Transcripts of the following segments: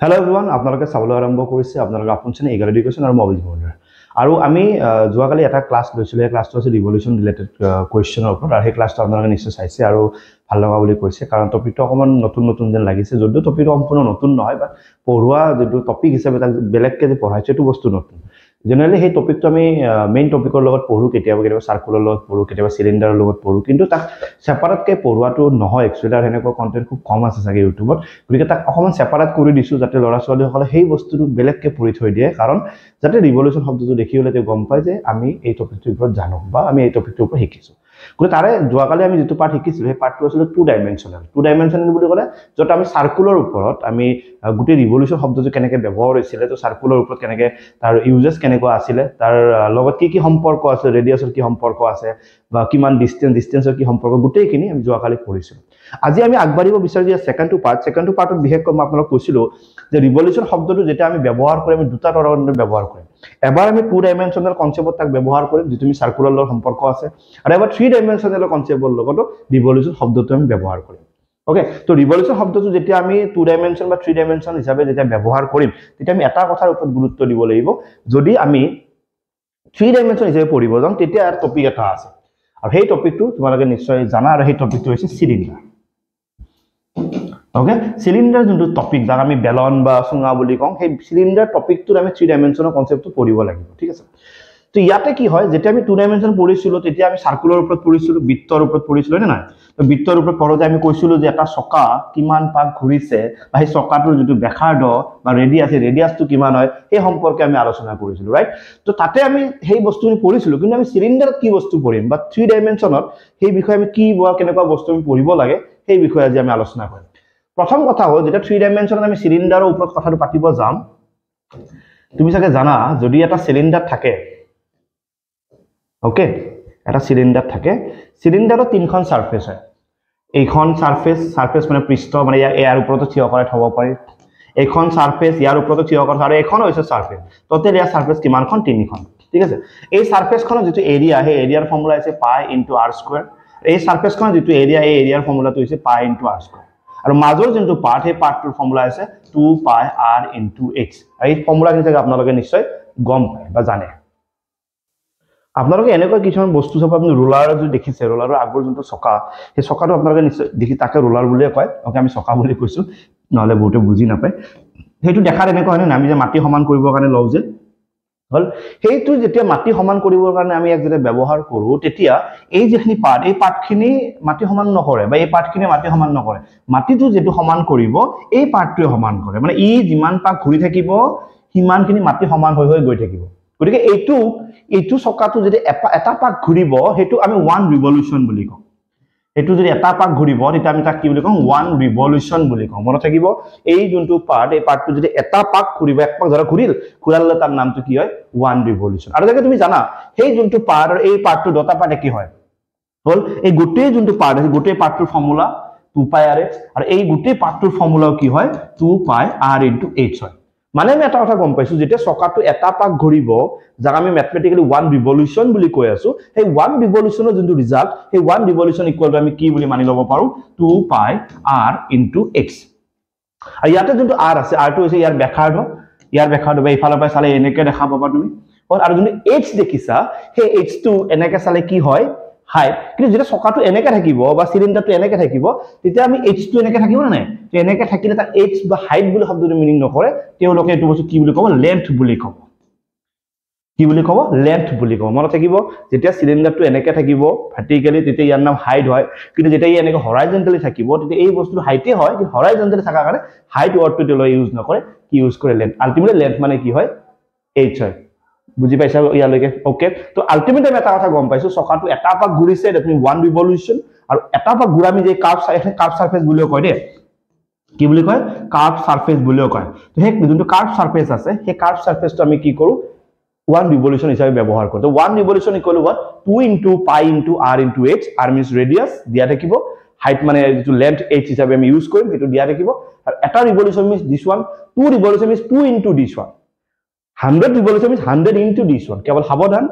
Hello everyone, আপোনালোকে চাবলৈ আৰম্ভ কৰিছে আপোনালোকৰ আপোন চেনেল ইগল এডুকেশ্যন আৰু মবিজ মডাৰ আৰু আমি যোৱাকালি এটা ক্লাছ লৈছিলোঁ এই ক্লাছটো আছে ৰিভলিউচন ৰিলেটেড কোৱেশ্চনৰ ওপৰত আৰু সেই ক্লাছটো আপোনালোকে নিশ্চয় চাইছে আৰু ভাল লগা বুলি কৈছে কাৰণ টপিকটো অকমান নতুন যেন লাগিছে যদিও টপিকটো সম্পূৰ্ণ নতুন নহয় বাট পঢ়ুৱা যেটো টপিক হিচাপে তাক বেলেগকে যে পঢ়াইছে এইটো বস্তু নতুন জেনাৰেলি সেই টপিকটো আমি মেইন টপিকৰ লগত পঢ়ো কেতিয়াবা সাৰ্কুলাৰ লগত পঢ়ো কেতিয়াবা সিলিন্ডাৰৰ লগত পঢ়ো কিন্তু তাক সেপাৰেটকে পঢ়ুৱাটো নহয় একচুৱেলি আৰু এনেকুৱা কন্টেন্ট খুব কম আছে চাগে ইউটিউবত গতিকে তাক অকমান সেপাৰেট কৰি দিছো যাতে ল'ৰা ছোৱালীসকলে সেই বস্তুটো বেলেগকে পঢ়ি থৈ দিয়ে কাৰণ যাতে ৰিভলিউচন শব্দটো দেখি হলে তেওঁ গম পায় যে আমি এই টপিকটোৰ ওপৰত জানো বা আমি এই টপিকটোৰ ওপৰত শিকিছো গতিকে তাৰে যোৱাকালি আমি যেটো পাৰ্ট শিকিছিলো সেই পাৰ্টটো আছিল টু ডাইমেনশনাল বুলি ক'লে যত আমি সাৰ্কুলাৰ ওপৰত আমি গুটি ৰিভলিউচন শব্দটো কেনেকৈ ব্যৱহাৰ হৈছিল তো সাৰ্কুলাৰ ওপৰত কেনেকৈ তাৰ ইউজেস কেনেকুৱা আছিল তাৰ লগত কি সম্পৰ্ক আছে ৰেডিয়াছৰ কি সম্পৰ্ক আছে বা কিমান ডিসটেন্সৰ কি সম্পৰ্ক গুটেইখিনি আমি যোৱাকালি পঢ়িছিলো আজি আমি আগবাঢ়িব বিচাৰি যে সেকেন্ড পাৰ্টত বিশেষকৈ মই আপোনাক কৈছিলো যে ৰিভলিউচন শব্দটো যেটা আমি ব্যৱহাৰ কৰিম আমি দুটা ধৰণে ব্যৱহাৰ কৰিম এবাৰ আমি টু ডাইমেনশনাল কনসেপ্টত তাক ব্যৱহাৰ কৰিম যেটো আমি সাৰ্কুলাৰ লগত সম্পৰ্ক আছে আৰু এবাৰ থ্ৰী ডাইমেনশনাল কনসেপ্টৰ লগত ৰিভলিউচন শব্দটো আমি ব্যৱহাৰ কৰিম ওকে তো ৰিভলিউচন শব্দটো যেতিয়া আমি টু ডাইমেনশন বা থ্ৰী ডাইমেনশন হিচাপে যেতিয়া ব্যৱহাৰ কৰিম তেতিয়া আমি এটা কথাৰ ওপৰত গুৰুত্ব দিব লাগিব যদি আমি থ্ৰী ডাইমেনশন হিচাপে পঢ়িব যাম তেতিয়া আৰু টপিক এটা আছে আৰু সেই টপিকটো তোমালোকে নিশ্চয় জানা আৰু সেই টপিকটো হৈছে সিলিন্ডাৰ ওকে সিলিন্ডাৰ যোনটো টপিক যাক আমি বেলন বা সুঙা বুলি কওঁ সেই সিলিন্ডাৰ টপিকটো আমি থ্ৰী ডাইমেনশনৰ কনসেপ্টটো পঢ়িব লাগিব ঠিক আছে তো ইয়াতে কি হয় যেতিয়া আমি টু ডাইমেনশন পঢ়িছিলো তেতিয়া আমি সাৰ্কুলাৰ ওপৰত পঢ়িছিলো বৃত্তৰ ওপৰত পঢ়িছিলো না তো বৃত্তৰ ওপৰত পঢ়োতে আমি কৈছিলো যে এটা চকা কিমান পাক ঘূৰিছে বা সেই চকাটোৰ যেটো ব্যাসাৰ্ধ বা ৰেডিয়াছটো কিমান হয় সেই সম্পৰ্কে আমি আলোচনা কৰিছিলো ৰাইট তো তাতে আমি সেই বস্তুখিনি পঢ়িছিলো কিন্তু আমি সিলিন্ডাৰত কি বস্তু পঢ়িম বা থ্ৰী ডাইমেনশনত সেই বিষয়ে আমি কি বা কেনেকুৱা বস্তু আমি পঢ়িব লাগে সেই বিষয়ে আজি আমি আলোচনা কৰিম প্ৰথম কথা হ'ল যেটা থ্ৰী ডাইমেনশনত আমি সিলিন্ডাৰৰ ওপৰত কথাটো পাতিব যাম তুমি চাগে জানা যদি এটা সিলিন্ডাৰ থাকে ওকে এটা সিলিন্ডাৰ থাকে সিলিন্ডাৰৰ তিনখন সাৰফেস হয় এইখন সাৰফেস মানে পৃষ্ঠ মানে ইয়াৰ ওপৰত থিয় কৰাই থব পাৰি এইখন সাৰফেস ইয়াৰ ওপৰত থিয় কৰা আৰু এখন হৈছে সাৰফেস টোটেল ইয়াৰ সাৰফেস কিমানখন তিনিখন ঠিক আছে এই সাৰফেসখনৰ যেটো এৰিয়া সেই এৰিয়াৰ ফৰ্মুলা আছে পাই ইনটু r স্কয়াৰ এই সাৰফেসখনৰ যেটো এৰিয়া এই এৰিয়াৰ ফৰ্মুলাটো হৈছে পাই ইনটু r স্কয়াৰ আৰু মাজৰ যেটো পাৰ্ট সেই পাৰ্টটোৰ ফৰ্মুলা আছে 2 পাই r ইনটু h এই ফৰ্মুলাখিনি থেকে আপোনালোকে নিশ্চয় গম পায় বা জানে আপোনালোকে এনেকৈ কিছুমান বস্তু সব আপুনি ৰোলাৰ যদি দেখিছে ৰোলাৰৰ আগৰ যোনটো চকা সেই চকাটো আপোনালোকে নিশ্চয় দেখি তাকে ৰোলাৰ বুলিয়ে কয় ওকে আমি চকা বুলি কৈছো নহলে বহুতে বুজি নাপায় সেইটো দেখাৰ এনেকৈ হয় না আমি যে মাটি সমান কৰিবৰ কাৰণে লও যে হল সেইটো যেতিয়া মাটি সমান কৰিবৰ কাৰণে আমি এক যেটা ব্যৱহাৰ কৰো তেতিয়া এই যেখিনি পাৰ্ট এই পাৰ্টখিনি মাটি সমান নকৰে বা এই পাৰ্টখিনি মাটি সমান নকৰে মাটিটো যেটো সমান কৰিব এই পাৰ্টটোৱে সমান কৰে মানে ই যিমান পাক ঘূৰি থাকিব সিমানখিনি মাটি সমান হৈ গৈ থাকিব গতিকে এইটো চকাটো যদি এটা পাক ঘূৰিব হেতু আমি ওয়ান ৰিভলিউচন বুলি কওঁ এটো যদি এটা পাক ঘূৰিব তেতিয়া আমি তাক কি বুলি কওঁ ওয়ান ৰিভলিউচন বুলি কওঁ মনত থাকিব এই যোনটো পাৰ্ট এই পাৰ্টটো যদি এটা পাক ঘূৰিব এক পাক ধৰা ঘূৰালে তাৰ নামটো কি হয় ওয়ান ৰিভলিউচন আৰু যদি তুমি জানা সেই যোনটো পাৰ্ট আৰু এই পাৰ্টটো দুটা পাৰ্ট কি হয় হল এই গোটেই যোনটো পাৰ্ট আছে গোটেই পাৰ্টটোৰ ফৰ্মুলা 2 পাই r আৰু এই গোটেই পাৰ্টটোৰ ফৰ্মুলাও কি হয় 2 পাই r ইনটু h হয় মানে আমি এটা কথা গম পাইছো যেতিয়া চকাটো এটা পাক ঘূৰিব যাক আমি ম্যাথমেটিক্যালি ওয়ান ৰিভলিউচন বুলি কৈ আছো সেই ওয়ান ৰিভলিউচনৰ যোনটো ৰিজাল্ট সেই ওয়ান ৰিভলিউচন ইকুৱেল টু আমি কি বুলি মানি লব পাৰো 2 পাই r ইনটু x আৰু ইয়াতে যোনটো r আছে r টো হৈছে ইয়াৰ ব্যাসাৰ্ধ বা ইফালৰ পৰা চালে এনেকৈ দেখা পাবা তুমি আৰু যোনটো h দেখিছা সেই h টো এনেকৈ চালে কি হয় হাইট কিন্তু যেটা চকাটো এনেকৈ থাকিব বা সিলিন্ডাৰটো এনেকৈ থাকিব তেতিয়া আমি h টো এনেকৈ থাকিব না নাই তো এনেকৈ থাকিলে তাৰ h বা হাইট বুলি শব্দটো মিনিং নকৰে তেওঁলোকে এটো বস্তু কি বুলি ক'ব লেন্থ বুলি ক'ব মনত থাকিব যেতিয়া সিলিন্ডাৰটো এনেকৈ থাকিব ভাৰ্টিক্যালি তেতিয়া ইয়াৰ নাম হাইট হয় কিন্তু যেতিয়া ই এনেকৈ হৰাইজন্টালি থাকিব তেতিয়া এই বস্তুটো হাইটে হয় কিন্তু হৰাইজন্টালি থাকাৰ কাৰণে হাইট ওয়াৰ্ডটো তেওঁলোকে ইউজ নকৰে কি ইউজ কৰে লেন্থ আলটিমেটলি লেন্থ মানে কি হয় h হয় বুজি পাইছা ইয়ালৈকে ওকে তো আলটিমেটলি আমি এটা কথা গম পাইছো চকাটো এটা পাক ঘূৰিছে দ্যাট মিন ওয়ান ৰিভলিউচন আৰু এটা পাক ঘূৰামি যে কাৰ্ভ সাৰফেস বুলিও কয় দে কি বুলি কয় কাৰ্ভ সাৰফেস বুলিও কয় তো সেই যোনটো কাৰ্ভ সাৰফেস আছে সেই কাৰ্ভ সাৰফেসটো আমি কি কৰো ওয়ান ৰিভলিউচন হিচাপে ব্যৱহাৰ কৰো তো one revolution equal to 2 into pi into r into h r means radius দিয়া থাকিব হাইট মানে যেটো লেন্থ h হিচাপে আমি ইউজ কৰিম হেতু দিয়া থাকিব আৰু এটা revolution means this one two revolution means 2 into this one 100 revolution means 100 into this one কেবল সাবধান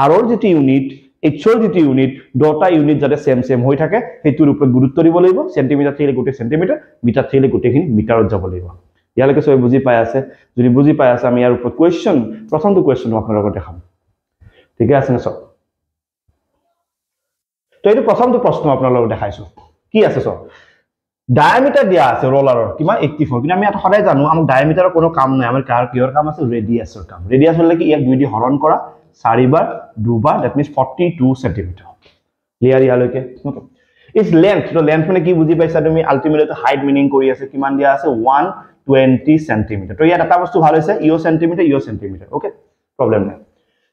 r or যেটি ইউনিট h or যেটি ইউনিট দুটা ইউনিট যাতে সেম হৈ থাকে হেতুৰ ওপৰত গুৰুত্ব দিব লাগিব সেন্টিমিটাৰ থেকে গোটে সেন্টিমিটাৰ মিটাৰ থেকে গোটেখিনি মিটাৰত যাব লাগিব ইয়ালৈকে সবে বুজি পাই আছে যদি বুজি পাই আছে আমি ইয়াৰ ওপৰত কোৱেশ্চন প্ৰথমটো কোৱেশ্চন আপোনালোকক দেখাম ঠিক আছে না সব তো এইটো প্ৰথমটো প্ৰশ্ন আপোনালোকক দেখাইছো কি আছে সব ডায়ামিটাৰ দিয়া আছে ৰোলাৰৰ কিমান 84 কিন্তু আমি এটা সদায় জানো আমাৰ ডায়ামিটাৰৰ কোনো কাম নাই আমাৰ কিহৰ কাম আছে ৰেডিয়াছৰ কাম ৰেডিয়াছ হলে কি ইয়াক 2 দি হৰণ কৰা 4 বাৰ 2 বাৰ দ্যাট মিন্স 42 সেন্টিমিটাৰ ক্লিয়াৰ ইয়ালৈকে ওকে ইজ লেন্থ তো লেন্থ মানে কি বুজি পাইছা তুমি আলটিমেটলি হাইট মিনিং কৰি আছে কিমান দিয়া আছে 120 সেন্টিমিটাৰ তো ইয়াত এটা বস্তু ভাল হৈছে ইও সেন্টিমিটাৰ ওকে প্ৰবলেম নাই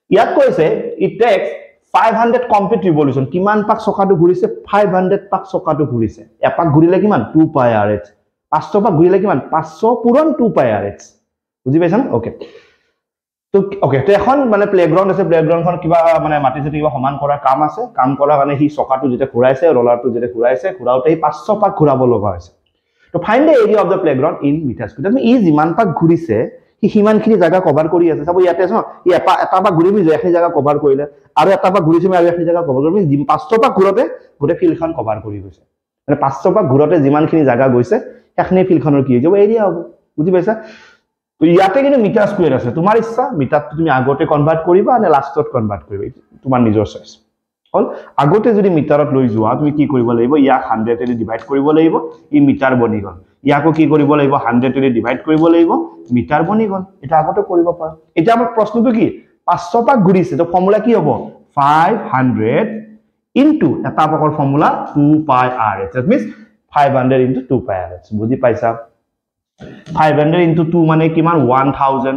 ইয়াত কৈছে ইট টেক্স 500 কমপ্লিট ৰিভলিউশন কিমান পাক চকাটো ঘুৰিছে 500 পাক চকাটো ঘুৰিছে এপাক ঘুৰিলে কিমান 2 পাই rh 500 পাক ঘুৰিলে কিমান 500 পূৰণ 2 পাই rh বুজি পাইছা না ওকে তো ওকে তো এখন মানে প্লেগ্ৰাউণ্ড আছে প্লেগ্ৰাউণ্ডখন কিবা মানে মাটি যেতে কিবা সমান কৰা কাম আছে কাম কৰা কাৰণে হি চকাটো যেতে ঘুৰাইছে ৰোলাৰটো যেতে ঘুৰাইছে ঘুৰাওতে 500 পাক ঘুৰাব লগা হৈছে তো find the area of the playground in metre square তুমি ই যিমান পাক ঘুৰিছে হি হিমানখিনি জায়গা কভাৰ কৰি আছে চাব ইয়াতে আছে ই এটা পাক ঘুৰি যায় এই জায়গা কভাৰ কৰিলে আৰু এটা পাক ঘুৰিছে আৰু এই জায়গা কভাৰ কৰি 500 পাক ঘুৰতে গোটে ফিল্ডখন কভাৰ কৰি গৈছে মানে 500 পাক ঘুৰতে যিমানখিনি জায়গা গৈছে এখনি ফিল্ডখনৰ কি হৈ যাব এৰিয়া হ'ব বুজি পাইছা তো ইয়াতে কিন্তু মিটাৰ স্কয়াৰ আছে তোমাৰ ইচ্ছা মিটাৰটো তুমি আগতে কনভাৰ্ট কৰিবা নে লাষ্টত কনভাৰ্ট কৰিবা তোমাৰ নিজৰ চইচ হল আগতে যদি মিটাৰত লৈ যোৱা তুমি কি কৰিব লাগিব ইয়াক 100 এৰে ডিভাইড কৰিব লাগিব ই মিটাৰ বনি গল ইয়াকো কি কৰিব লাগিব 100 এৰে ডিভাইড কৰিব লাগিব মিটাৰ বনি গল এটা আগতে কৰিব পাৰা এটা আমাৰ প্ৰশ্নটো কি 500 পাক ঘুৰিছে তো ফৰ্মুলা কি হ'ব 500 ইনটু এটা পাকৰ ফৰ্মুলা 2 পাই r that means 500 into 2 পাই r বুজি পাইছা 500 into 2 মানে কিমান 1000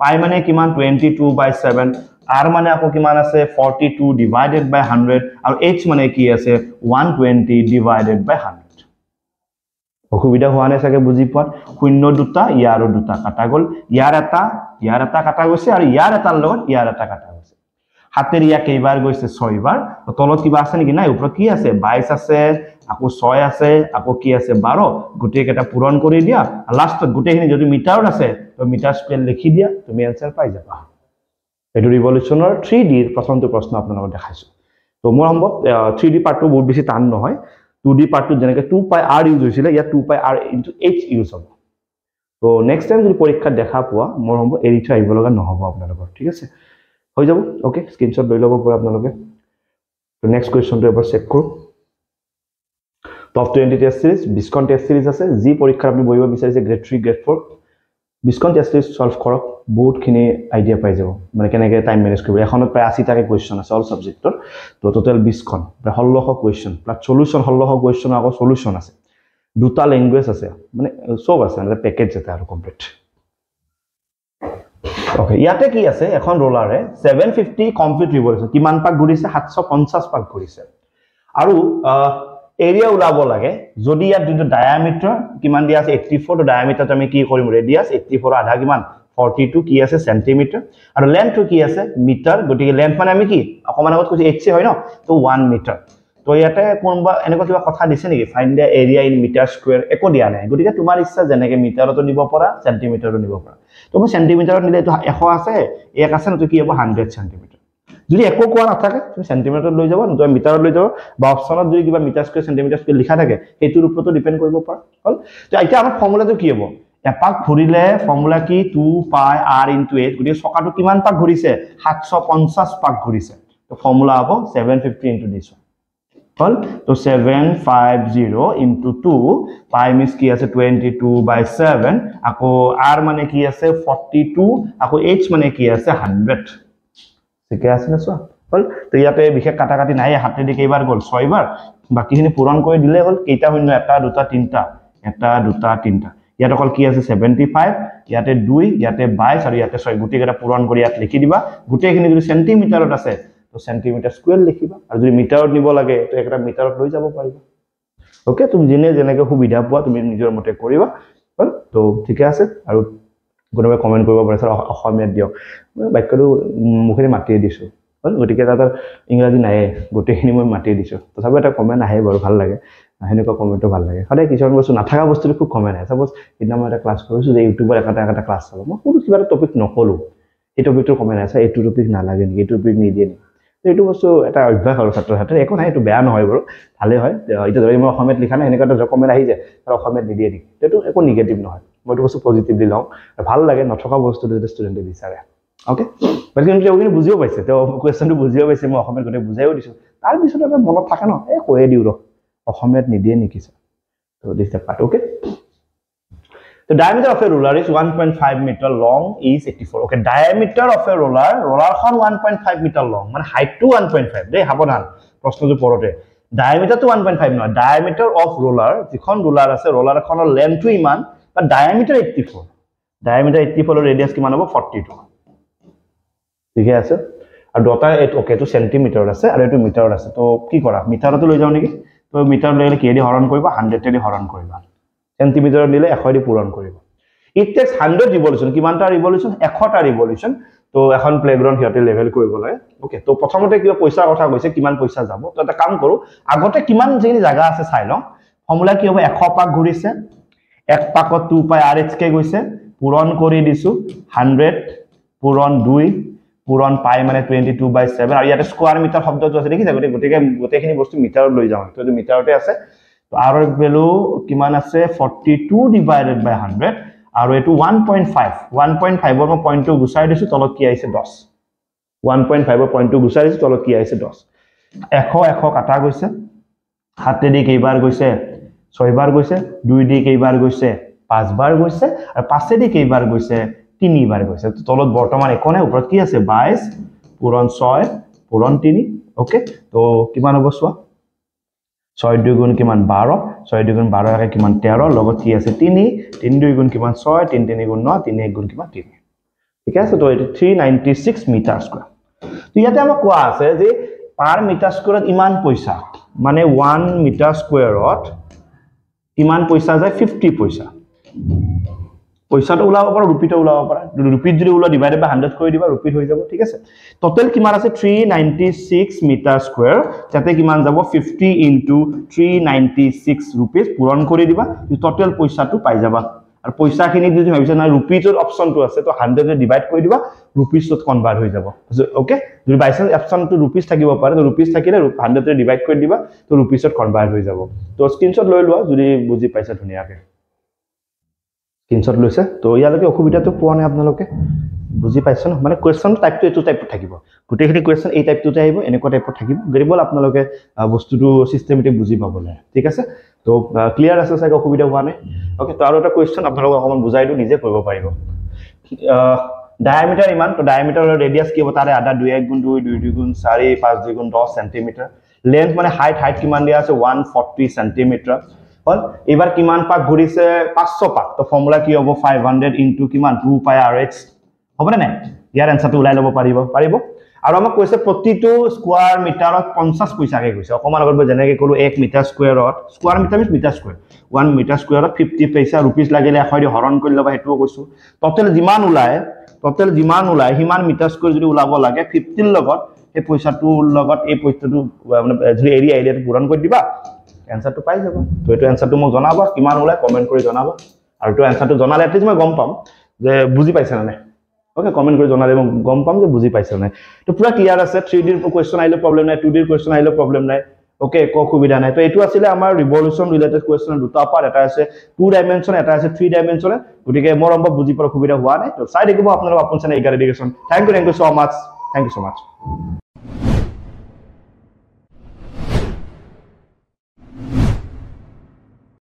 পাই মানে কিমান 22/7 r মানে আকৌ কিমান আছে 42 divided by 100 আৰু h মানে কি আছে 120 divided by 100 অসুবিধা হোৱা নাই চাগে বুজি পোৱা শূন্য দুটা ইয়াৰো দুটা কাটা গল ইয়াৰ এটা কাটা গৈছে আৰু ইয়াৰ এটাৰ লগত ইয়াৰ এটা কাটা গৈছে হাতেৰ ইয়া কেইবাৰ গৈছে 6 বাৰ তলত কিবা আছে নেকি নাই ওপৰত কি আছে 22 আছে আকৌ 6 আছে আকৌ কি আছে 12 গুটে কেটা পূৰণ কৰি দিয়া লাষ্টত গুটেখিনি যদি মিটাৰত আছে তো মিটাৰ স্কয়াৰ লিখি দিয়া তুমি आंसर পাই যাবা এটো ৰিভলিউশনৰ 3D ৰ প্ৰথমটো প্ৰশ্ন আপোনালোকক দেখাইছো তো মোৰ সম্ভৱ 3D পাৰ্টটো বহুত বেছি টান নহয় 2D পাৰ্টটো যেনেকৈ 2 পাই r ইউজ হৈছিল ইয়া 2 পাই r into h ইউজ হ'ব তো নেক্সট টাইম যদি পৰীক্ষা দেখা পোৱা মোৰ সম্ভৱ এৰি থৈ আহিব লগা নহব আপোনালোকৰ ঠিক আছে হৈ যাব ওকে স্ক্ৰিনশ্বট লৈ ল'ব পৰা আপোনালোকে তো নেক্সট কোৱেশ্চনটো এবাৰ চেক কৰো টপ 20 টেষ্ট সিৰিজ বিস্কন টেষ্ট সিৰিজ আছে যি পৰীক্ষা আপুনি বহিব বিচাৰিছে গ্ৰেড 3 গ্ৰেড 4 বিস্কন টেষ্ট সিৰিজ সলভ কৰক বহুতখিনি আইডিয়া পাই যাব মানে কেনেকৈ টাইম মেনেজ কৰিব এখনত প্ৰায় 80 টাকে কোৱেশ্চন আছে অল সাবজেক্টৰ তো টোটাল 20 খন প্ৰায় 1600 কোৱেশ্চন প্লাস সলিউশন 1600 কোৱেশ্চন আকৌ সলিউশন আছে দুটা ল্যাঙ্গুৱেজ আছে মানে সব আছে মানে প্যাকেজ আছে আৰু কমপ্লিট ওকে ইয়াতে কি আছে এখন ৰোলাৰে 750 কমপ্লিট ৰিভলিউশন কিমান পাক ঘুৰিছে 750 পাক ঘুৰিছে আৰু এৰিয়া উলাব লাগে যদি ইয়াত দুটো ডায়ামিটাৰ কিমান দিয়া আছে 84 তো ডায়ামিটাৰ আমি কি কৰিম ৰেডিয়াস 84 আধা কিমান 42 কি আছে সেন্টিমিটাৰ আৰু লেন্থটো কি আছে মিটাৰ গটিকে লেন্থ মানে আমি কি অকমান আগত কৈছে h হয় ন তো 1 মিটাৰ তো ইয়াতে কোনবা এনেকুৱা কিবা কথা দিছে নেকি find the area in metre square একো দিয়া নাই গটিকে তোমাৰ ইচ্ছা যেনেকে মিটাৰতো নিব পৰা সেন্টিমিটাৰতো নিব পৰা তো মই সেন্টিমিটাৰত নিলে তো 100 আছে এক আছে ন তো কি হ'ব 100 সেন্টিমিটাৰ যদি একো কোৱা নাথাকে তুমি সেন্টিমিটাৰত লৈ যাব নতুবা মিটাৰত লৈ যাব বা অপচনত যদি কিবা মিটাৰ স্কয়াৰ সেন্টিমিটাৰ স্কয়াৰ লিখা থাকে এইটোৰ ওপৰতো ডিপেন্ড কৰিব পাৰা হল তো এতিয়া আমাৰ ফৰ্মুলাটো কি হ'ব এপাক ঘুৰিলে ফৰ্মুলা কি 2 পাই r into h গটি চকাটো কিমান পাক ঘুৰিছে 750 পাক ঘুৰিছে তো ফৰ্মুলা হ'ব 750 into this হল তো 750 into 2 পাই মিস কি আছে 22/7 আকৌ r মানে কি আছে 42 আকৌ h মানে কি আছে 100 ঠিক আছে না সব হল তো ইয়াতে বিশেষ কাটা কাটি নাই হাতে দি কেইবাৰ গল 6 বাৰ বাকিখিনি পূৰণ কৰি দিলে হল কেইটা শূন্য এটা দুটা তিনটা ইয়াত অকল কি আছে 75 ইয়াতে 2 ইয়াতে 22 আৰু ইয়াতে 6 গুটি কেটা পূৰণ কৰি ইয়াত লিখি দিবা গুটিখিনি যদি সেন্টিমিটাৰত আছে তো সেন্টিমিটাৰ স্কয়াৰ লিখিবা আৰু যদি মিটাৰত নিব লাগে তো একটা মিটাৰত লৈ যাব পাৰিবা ওকে তুমি জিনে যেনেকৈ সুবিধা পোৱা তুমি নিজৰ মতে কৰিবা হল তো ঠিক আছে আৰু কোনোবাই কমেন্ট কৰিব পাৰে স্যাৰ অসমীয়াত দিয়ক মই বাক্যটো মুখেৰে মাতিয়ে দিছো হল গটিকে তাত ইংৰাজী নাই গটিখিনি মই মাতিয়ে দিছো তথাপি এটা কমেন্ট আহে বৰ ভাল লাগে হেনেকুৱা কমেন্টটো ভাল লাগে সদায় কিছুমান বস্তু নাথাকা বস্তুটো খুব কমেন্ট আহে সাপোজ ইনা মই এটা ক্লাছ কৰিছো যে ইউটিউবৰ এটা ক্লাছ চালো মই কোনো কিবা এটা টপিক নকলো এই টপিকটো কমেন্ট আছে এইটো টপিক নালাগে নেকি এই টপিক নিদিয়ে নেকি এইটো বস্তু এটা অভ্যাস আৰু ছাত্ৰ ছাত্ৰীৰ একো নাই, এইটো বেয়া নহয় বাৰু, ভালেই হয়। এতিয়া ধৰি মই অসমীয়াত লিখা নাই, এনেকুৱা এটা কমেণ্ট আহি যায় আৰু অসমীয়াত নিদিয়ে নেকি, এইটো একো নিগেটিভ নহয়, মই এইটো বস্তু পজিটিভলি লওঁ, ভাল লাগে নথকা বস্তুটো যদি ষ্টুডেণ্টে বিচাৰে। অ'কে, বাকী তেওঁ বুজিও পাইছে, তেওঁ কুৱেশ্যনটো বুজিও পাইছে, মই অসমীয়াত গোটেই বুজাইও দিছোঁ, তাৰপিছত এটা মনত থাকে ন, কৈয়ে দিওঁ অসমীয়াত নিদিয়ে নেকি ছাৰ, তো this the part. Okay, the diameter of a ruler is 1.5 meter long is 84. Okay, diameter of a roller খন 1.5 meter long, মানে height to 1.5 দেই, সাৱধান প্ৰশ্নটো পৰতে, diameter to 1.5 নহয়, diameter of roller, যিখন ৰুলাৰ আছে ৰুলাৰ এখনৰ লেন্থটো ইমান, বা diameter 84, diameter 84 ৰেডিয়াস কিমান হ'ব 42, ঠিক আছে। আৰু দুটা ওকে, এইটো সেন্টিমিটাৰত আছে আৰু এইটো মিটাৰত আছে, তো কি কৰা, মিটাৰতো লৈ যাওঁ নেকি, তো মিটাৰত লৈ কি দি হৰণ কৰিবা, 100 দি হৰণ কৰিবা, সেন্টিমিটাৰত দিলে 100 দি পূৰণ কৰিব। ইট টেক্স 100 ৰিভলিউশন, কিমানটা ৰিভলিউশন, 100টা ৰিভলিউশন। তো এখন প্লেগ্ৰাউণ্ড সিহঁতে লেভেল কৰিব লাগে। ওকে, তো প্ৰথমতে কিবা পইচাৰ কথা কৈছে, কিমান পইচা যাব, তো এটা কাম কৰো, আগতে কিমান যিখিনি জায়গা আছে চাই লওঁ। ফৰ্মুলা কি হ'ব, 100 পাক ঘূৰিছে, 1 পাকত 2 পাই RH কে গৈছে, পূৰণ কৰি দিছো 100 পূৰণ 2 পূৰণ পাই মানে 22/7, আৰু ইয়াতে স্কোয়াৰ মিটাৰ শব্দটো আছে দেখিছা, গোটেইখিনি বস্তু মিটাৰত লৈ যাওঁ, তো মিটাৰতে আছে। তো r ৰ ভ্যালু কিমান আছে 42/100, আৰু এটো 1.5 1.5 ৰ মই পইণ্টটো গুছাই দিছো, তলত কি আহিছে 10, 1.5 ৰ পইণ্টটো গুছাই দিছো, তলত কি আহিছে 10। 100 কাটা গৈছে, 7 দি কেইবাৰ গৈছে 6 বাৰ গৈছে, 2 দি কেইবাৰ গৈছে 5 বাৰ গৈছে, আৰু 5 দি কেইবাৰ গৈছে 3 বাৰ গৈছে। তো তলত বৰ্তমান একো নাই, ওপৰত কি আছে 22 পূৰণ 6 পূৰণ 3। ওকে, তো কিমান হ'ব চোৱা, 6 2 গুণ কিমান 12, 6 2 গুণ 12 একে কিমান 13, লগত কি আছে 3, 3 2 গুণ কিমান 6, 3 3 গুণ 9, 3 1 গুণ কিমান 3, ঠিক আছে। তো এটো 396 মিটাৰ স্কয়াৰ। তো ইয়াতে আমাক কোৱা আছে যে পাৰ মিটাৰ স্কয়াৰত ইমান পইচা, মানে 1 মিটাৰ স্কয়াৰত কিমান পইচা যায় 50 পইচা। পইচাটো ওলাব পাৰা, ৰুপিটো ওলাব পাৰা, ৰুপিত যদি ওলা ডিভাইডেড বাই 100 কৰি দিবা, ৰুপিত হৈ যাব, ঠিক আছে। টোটাল কিমান আছে 396 মিটাৰ স্কয়াৰ, যাতে কিমান যাব 50 ইনটু 396 ৰুপিস পূৰণ কৰি দিবা, টোটাল পইচাটো পাই যাবা। আৰু পইচাখিনি যদি ভাবিছা না ৰুপিজৰ অপচনটো আছে, তো 100 ৰে ডিভাইড কৰি দিবা, ৰুপিছত কনভাৰ্ট হৈ যাব। ওকে, যদি বাইচান্স অপচনটো ৰুপিস থাকিব পাৰে, তো ৰুপিস থাকিলে 100 ৰে ডিভাইড কৰি দিবা, তো ৰুপিছত কনভাৰ্ট হৈ যাব। তো স্ক্ৰিনশ্বট লৈ লোৱা যদি বুজি পাইছা ধুনীয়াকৈ, স্ক্ৰিনশ্বট লৈছে। তো ইয়ালৈকে অসুবিধাটো পোৱা নাই আপোনালোকে, বুজি পাইছে ন, মানে কুৱেশ্যন টাইপটো এইটো টাইপত থাকিব, গোটেইখিনি কুৱেশ্যন এই টাইপটোতে আহিব, এনেকুৱা টাইপত থাকিব, গৰিবল আপোনালোকে বস্তুটো সিস্টেমেটিক বুজি পাবলৈ, ঠিক আছে। তো ক্লিয়াৰ আছে চাগে, অসুবিধা হোৱা নাই। ওকে, তো আৰু এটা কুৱেশ্যন আপোনালোকক অকমান বুজাই দিও, নিজে কৰিব পাৰিব। ডায়ামিটাৰ ইমান, তো ডায়ামিটাৰৰ ৰেডিয়াস কি হ'ব, তাৰে আধা 2 1 গুণ 2 2 2 গুণ 4 5 2 গুণ 10 সেন্টিমিটাৰ। লেন্থ মানে হাইট কিমান দিয়া আছে 140 সেন্টিমিটাৰ। হল, এবাৰ কিমান পাক ঘূৰিছে 500 পাক, তো ফৰ্মুলা কি হ'ব 500 ইনটু কিমান 2 পাই RH, হ'ব নে নাই? ইয়াৰ এনসাৰটো ওলাই ল'ব পাৰিব। আৰু আমাক কৈছে প্ৰতিটো স্কয়াৰ মিটাৰত 50 পইচাকে কৈছে। অকমান আগত মই যেনেকৈ ক'লো 1 মিটাৰ স্কয়াৰত, square metre metre square, 1 metre স্কয়াৰত 50 পইচা, ৰুপিস লাগিলে 100 দি হৰণ কৰি ল'বা, হেতুও কৈছো। টোটাল যিমান ওলায় সিমান মিটাৰ স্কয়াৰ যদি ওলাব লাগে 15 লগত, এই পইচাটোৰ লগত এই পইচাটো মানে যদি এৰিয়াটো পূৰণ কৰি দিবা, এনসাৰটো পাই যাবা। তো এইটো এনসাৰটো মোক জনাবা, কিমান ওলাই কমেন্ট কৰি জনাবা, আৰু তো এনসাৰটো জনালে এটলিষ্ট মই গম পাম যে বুজি পাইছা না নাই। ওকে, কমেন্ট কৰি জনালে মই গম পাম যে বুজি পাইছা নাই। তো পুৰা ক্লিয়াৰ আছে, 3D ৰ কোৱেশ্চন আহিলে প্ৰবলেম নাই, 2D ৰ কোৱেশ্চন আহিলে প্ৰবলেম নাই। ওকে, একো অসুবিধা নাই। তো এইটো আছিলে আমাৰ ৰিভলিউশন ৰিলেটেড কোৱেশ্চনৰ দুটা পাৰ্ট, এটা আছে 2 ডাইমেনশন, এটা আছে 3 ডাইমেনশন। গতিকে মোৰ সম্ভৱ বুজি পোৱাৰ অসুবিধা হোৱা নাই। তো চাই দেখিব আপোনালোক আপোন channel এগাৰ education. Thank U so মাচ, থ্যাংক ইউ সো মাচ।